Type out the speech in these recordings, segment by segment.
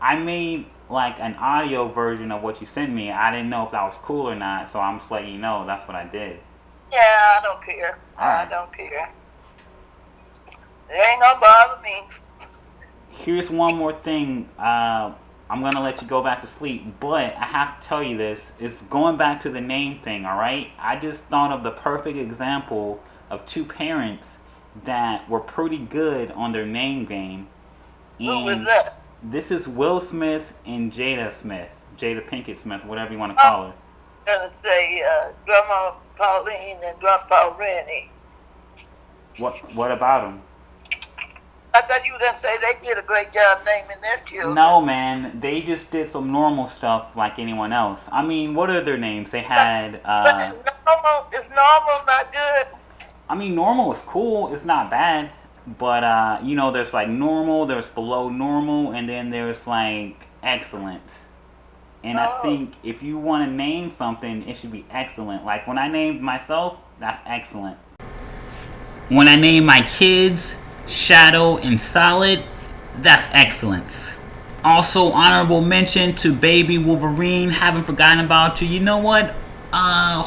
I made like an audio version of what you sent me. I didn't know if that was cool or not, so I'm just letting you know that's what I did. Yeah, I don't care. All I right. don't care. It ain't gonna bother me. Here's one more thing. I'm gonna let you go back to sleep, but I have to tell you this. It's going back to the name thing, all right? I just thought of the perfect example of two parents that were pretty good on their name game, Who was and that? this is Will Smith and Jada Smith, Jada Pinkett Smith, whatever you want to I'm call her. gonna say Grandma Pauline and Grandpa Rennie. What about them? I thought you were gonna say they did a great job naming their children. No, man, they just did some normal stuff like anyone else. I mean, what are their names? They But had, but it's normal not good. I mean, normal is cool. It's not bad, but there's like normal, there's below normal, and then there's like excellent. And I Oh, think if you want to name something, it should be excellent. Like when I named myself, that's excellent. When I name my kids Shadow and Solid, that's excellence. Also, honorable mention to Baby Wolverine. Haven't forgotten about you. You know what?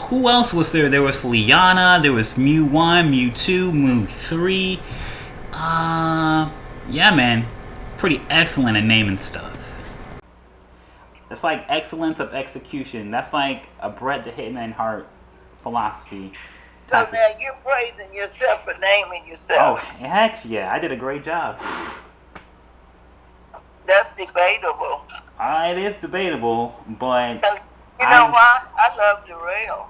Who else was there? There was Liana. There was Mew One, Mew Two, Mew Three. Yeah, man, pretty excellent at naming stuff. It's like excellence of execution. That's like a Bret the Hitman Hart philosophy so type of. now you're praising yourself for naming Oh, yourself. heck yeah, I did a great job. That's debatable. It is debatable, but 'Cause you know I why? I love Darrell.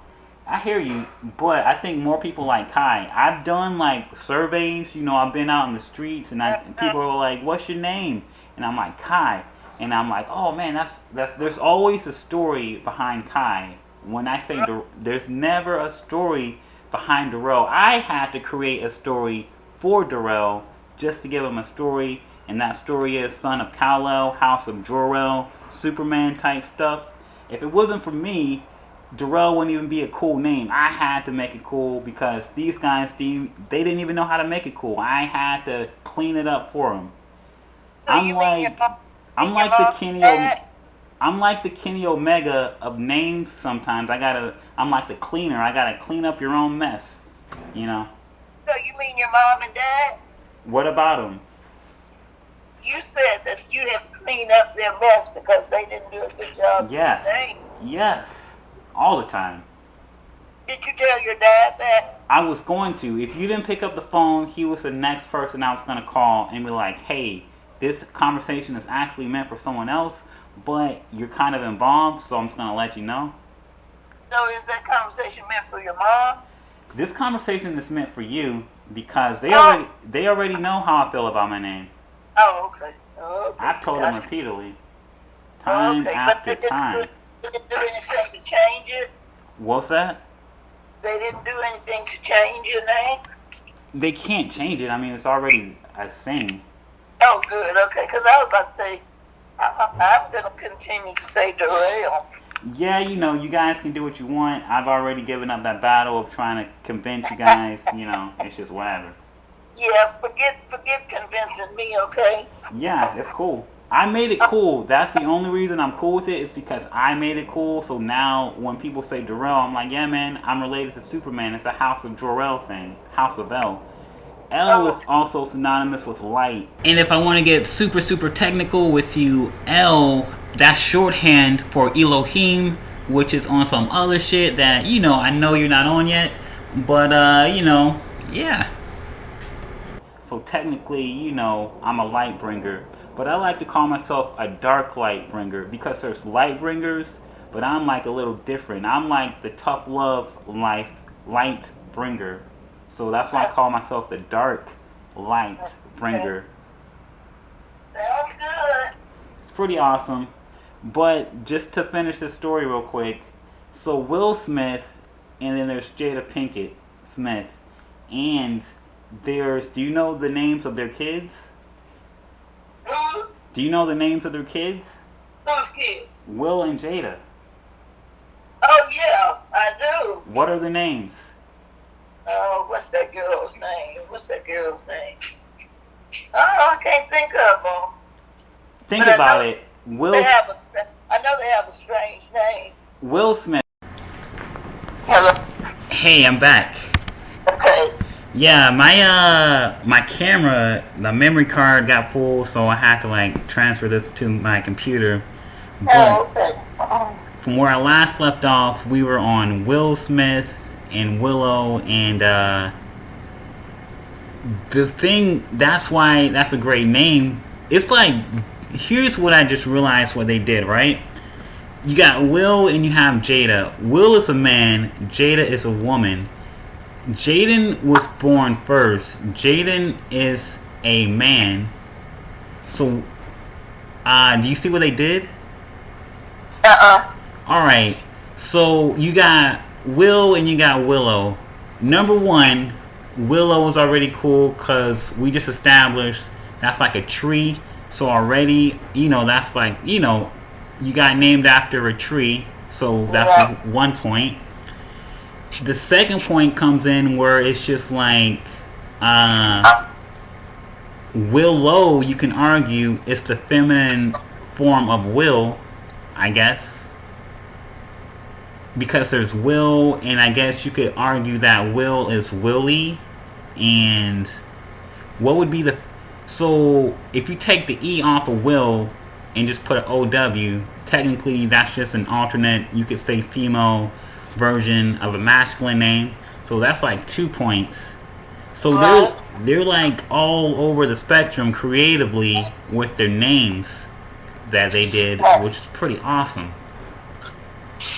I hear you, but I think more people like Kai. I've done like surveys, I've been out in the streets and people are like, "What's your name?" And I'm like, "Kai." And I'm like, "Oh man, that's there's always a story behind Kai." When I say there's never a story behind Darrell. I had to create a story for Darrell just to give him a story, and that story is Son of Kal-El, House of Jor-El, Superman type stuff. If it wasn't for me, Darrell wouldn't even be a cool name. I had to make it cool because these guys, they didn't even know how to make it cool. I had to clean it up for them. So I'm you mean your like, mom, I'm mean your like the mom Kenny, and dad? I'm like the Kenny Omega of names. Sometimes I'm like the cleaner. I gotta clean up your own mess. You know. So you mean your mom and dad? What about them? You said that you had to clean up their mess because they didn't do a good job with Yes, their name. yes, all the time. Did you tell your dad that? I was going to. If you didn't pick up the phone, he was the next person I was gonna call and be like, "Hey, this conversation is actually meant for someone else, but you're kind of involved, so I'm just gonna let you know." So is that conversation meant for your mom? This conversation is meant for you because Oh, they already know how I feel about my name. oh, okay. Oh, okay. I've told them Gotcha. repeatedly, time Okay, but after time. they didn't do anything to change it? What's that? They didn't do anything to change your name? They can't change it. I mean, it's already a thing. Oh, good. Okay, because I was about to say, I'm going to continue to say Darrell. Yeah, you guys can do what you want. I've already given up that battle of trying to convince you guys. It's just whatever. Yeah, forget convincing me, okay? Yeah, it's cool. I made it cool. That's the only reason I'm cool with it is because I made it cool. So now when people say Jor-El, I'm like, yeah, man, I'm related to Superman. It's a House of Jor-El thing, House of El. El is Oh, also synonymous with light. And if I want to get super, super technical with you, El, that's shorthand for Elohim, which is on some other shit that, I know you're not on yet. But, yeah. So technically, I'm a light bringer. But I like to call myself a dark light bringer because there's light bringers, but I'm like a little different. I'm like the tough love light bringer. So that's why I call myself the dark light okay. bringer. Sounds good. It's pretty awesome. But just to finish the story real quick, so Will Smith and then there's Jada Pinkett Smith and do you know the names of their kids? Who's, Do you know the names of their kids? who's kids? Will and Jada. Oh, yeah, I do. What are the names? What's that girl's name? What's that girl's name? Oh, I can't think of them. Think But I about know it. Will They have a. I know they have a strange name. Will Smith. Hello. Hey, I'm back. Okay. Yeah, my camera, the memory card got full, so I had to like transfer this to my computer. But Oh, okay. from where I last left off, we were on Will Smith and Willow, and the thing, that's why that's a great name. It's like, here's what I just realized what they did, right? You got Will and you have Jada. Will is a man, Jada is a woman. Jaden was born first. Jaden is a man. So, do you see what they did? Alright. So, you got Will and you got Willow. Number one, Willow is already cool because we just established that's like a tree. So, already, that's like, you got named after a tree. So, that's like one point. The second point comes in where it's just like Willow, you can argue it's the feminine form of Will, I guess, because there's Will, and I guess you could argue that Will is Willie. And what would be the, so if you take the E off of Will and just put an OW, technically that's just an alternate, you could say female version of a masculine name. So that's like 2 points. So they're like all over the spectrum creatively with their names that they did, which is pretty awesome.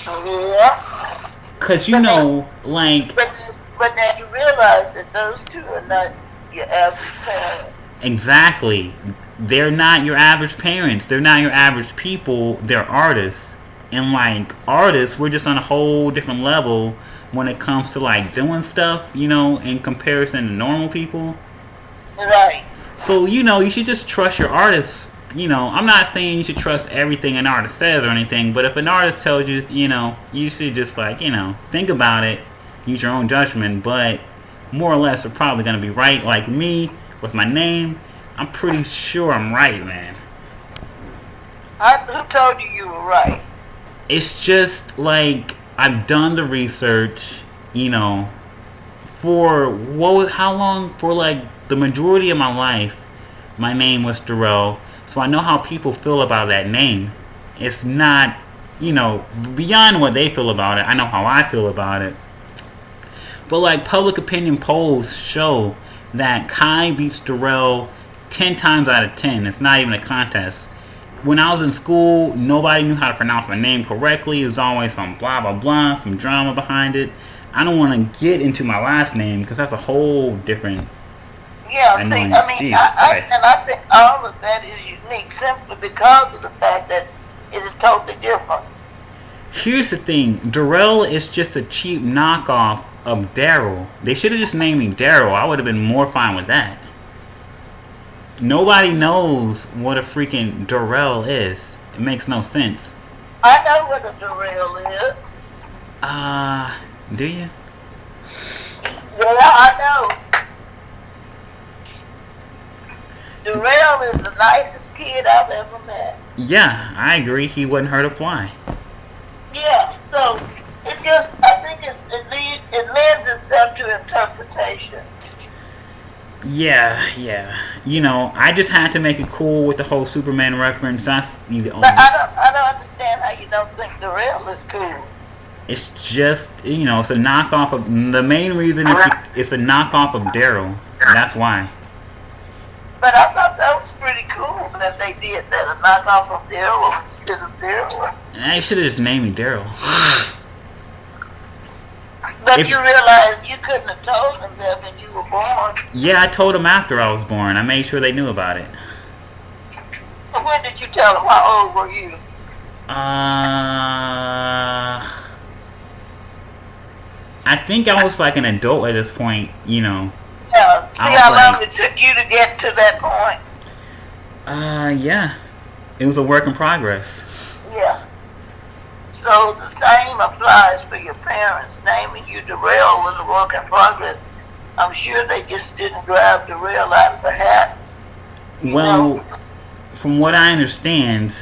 Yeah. Cause like. But now you realize that those two are not your average parents. Exactly. They're not your average parents. They're not your average people. They're artists. And like artists, we're just on a whole different level when it comes to like doing stuff, in comparison to normal people. Right. So, you should just trust your artists. I'm not saying you should trust everything an artist says or anything, but if an artist tells you, you should just like, think about it, use your own judgment, but more or less they're probably going to be right. Like me, with my name, I'm pretty sure I'm right, man. Who told you were right? It's just like I've done the research, for how long? For like the majority of my life, my name was Darrell, so I know how people feel about that name. It's not, beyond what they feel about it, I know how I feel about it. But like public opinion polls show that Kai beats Darrell 10 times out of 10. It's not even a contest. When I was in school, nobody knew how to pronounce my name correctly. It was always some blah blah blah, some drama behind it. I don't want to get into my last name because that's a whole different. Yeah, see, I mean, I think all of that is unique simply because of the fact that it is totally different. Here's the thing, Darrell is just a cheap knockoff of Daryl. They should have just named me Daryl. I would have been more fine with that. Nobody knows what a freaking Darrell is. It makes no sense. I know what a Darrell is. Do you? Yeah, I know. Darrell is the nicest kid I've ever met. Yeah, I agree. He wouldn't hurt a fly. Yeah, so it just, I think it lends itself to interpretation. Yeah. I just had to make it cool with the whole Superman reference. That's the only. But I don't understand how you don't think Darrell is cool. It's just, it's a knockoff of, the main reason it's a knockoff of Daryl. That's why. But I thought that was pretty cool that they did that, a knockoff of Daryl instead of Daryl. I should have just named me Daryl. But you realized you couldn't have told them that when you were born. Yeah, I told them after I was born. I made sure they knew about it. When did you tell them? How old were you? I think I was like an adult at this point, Yeah. See how long it took you to get to that point? Yeah. It was a work in progress. Yeah. So the same applies for your parents. Naming you Darrell was a work in progress. I'm sure they just didn't grab Darrell out of the hat. Well, from what I understand,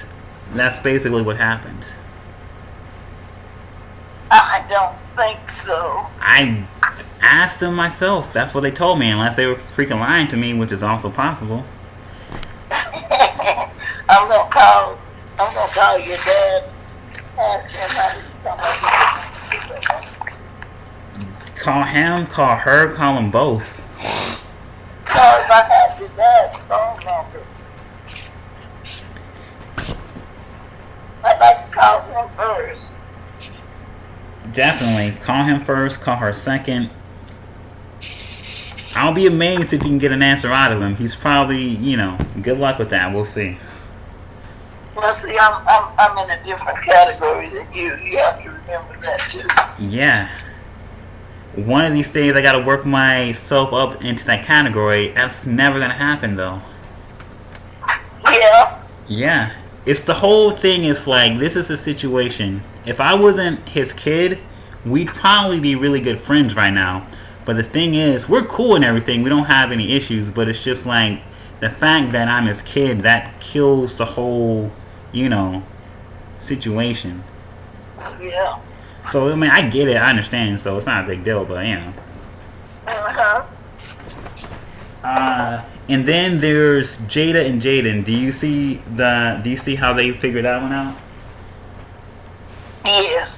That's basically what happened. I don't think so. I asked them myself. That's what they told me, unless they were freaking lying to me, which is also possible. I'm gonna call. I'm gonna call your dad. Ask him how to come up. Call him, call her, call them both. Because I have your dad's phone number. I'd like to call him first. Definitely. Call him first, call her second. I'll be amazed if you can get an answer out of him. He's probably, you know, good luck with that. We'll see. Well, see, I'm in a different category than you. You have to remember that, too. Yeah. One of these days I gotta work myself up into that category. That's never gonna happen, though. Yeah. Yeah. It's the whole thing is like, this is a situation. If I wasn't his kid, we'd probably be really good friends right now. But the thing is, we're cool and everything. We don't have any issues. But it's just like, the fact that I'm his kid, that kills the whole, you know, situation. Yeah. So, I mean, I get it. I understand. So, it's not a big deal. But, you know. Uh-huh. And then there's Jada and Jaden. Do you see how they figured that one out? Yes.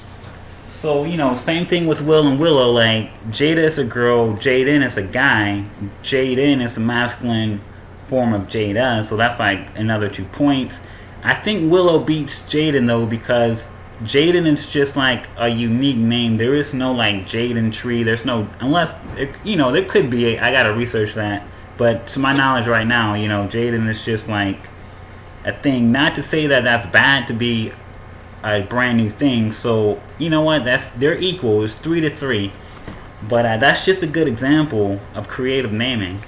So, you know, same thing with Will and Willow. Like, Jada is a girl, Jaden is a guy. Jaden is a masculine form of Jada. So that's like another 2 points. I think Willow beats Jaden though, because Jaden is just like a unique name. There is no like Jaden tree. There's no, unless, you know, there could be. I gotta research that. But to my knowledge right now, you know, Jaden is just like a thing. Not to say that that's bad to be a brand new thing. So you know what? They're equal. It's 3-3. But that's just a good example of creative naming.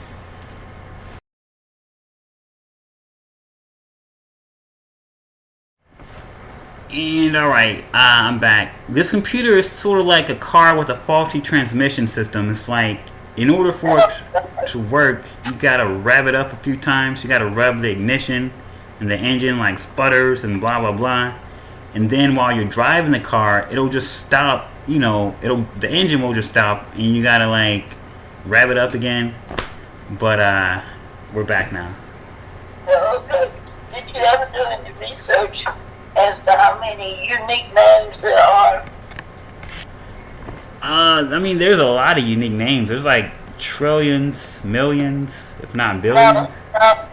And alright, I'm back. This computer is sort of like a car with a faulty transmission system. It's like, in order for it to work, you gotta rev it up a few times. You gotta rev the ignition, and the engine like sputters and blah blah blah. And then while you're driving the car, it'll just stop. You know, the engine will just stop, and you gotta like rev it up again. But we're back now. Well, okay. Did you ever do any research as to how many unique names there are? I mean, there's a lot of unique names. There's like trillions, millions, if not billions. No, I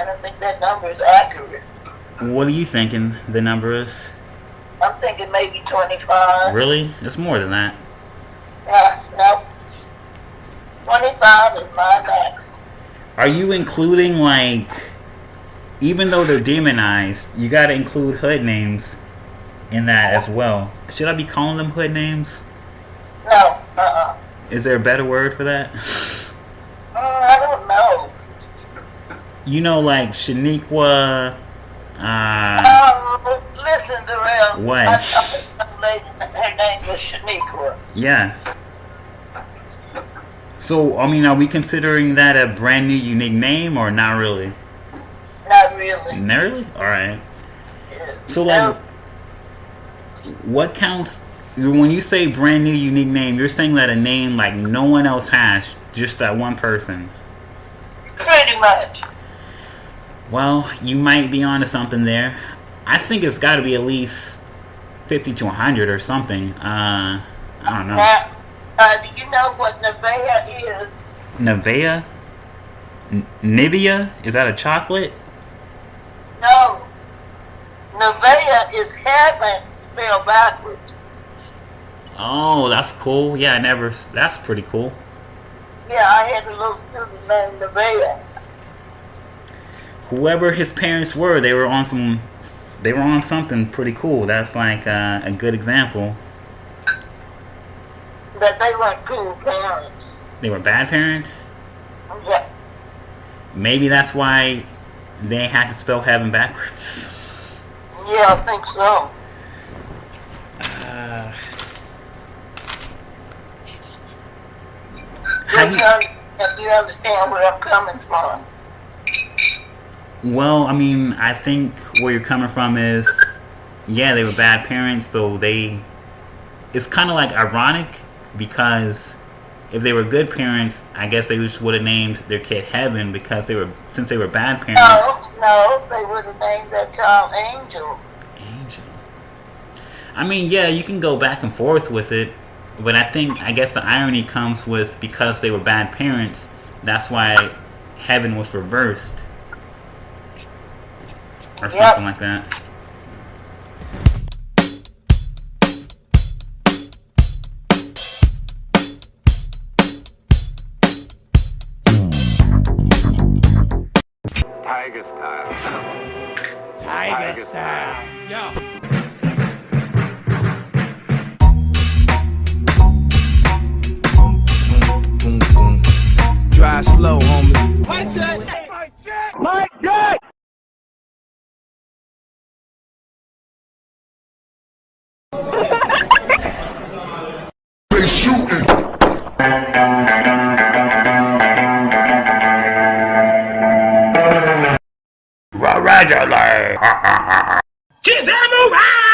don't think that number is accurate. What are you thinking the number is? I'm thinking maybe 25. Really? It's more than that. No. 25 is my max. Are you including like, even though they're demonized, you gotta include hood names in that as well? Should I be calling them hood names? No. Is there a better word for that? I don't know. You know, like Shaniqua. Listen, Darrell. What? I some lady, her name was Shaniqua. Yeah. So, I mean, are we considering that a brand new unique name or not really? Not really. Not really? Alright. Yeah. So, like, what counts, when you say brand new unique name, you're saying that a name like no one else has, just that one person? Pretty much. Well, you might be onto something there. I think it's got to be at least 50 to 100 or something. I don't know. Now, do you know what Nevea is? Nevea? Nivea? Is that a chocolate? No. Nevea is heaven spelled backwards. Oh, that's cool. Yeah, that's pretty cool. Yeah, I had a little student named Nevea. Whoever his parents were, they were on something pretty cool. That's like a good example. That they weren't cool parents. They were bad parents? Yeah. Maybe that's why they had to spell heaven backwards. Yeah, I think so. Have you, If you understand where I'm coming from. Well, I mean, I think where you're coming from is, yeah, they were bad parents, so they. It's kind of like ironic because if they were good parents, I guess they just would have named their kid Heaven because they were since they were bad parents. No, no, they would have named that child Angel. Angel. I mean, yeah, you can go back and forth with it, but I guess the irony comes with because they were bad parents. That's why Heaven was reversed or something Yep. like that. Tiger style. Tiger style. Yo. Boom, boom. Drive slow, homie. Mike check. Mike check. Mike Jack! They shooting. Regular. Kids, I'm around.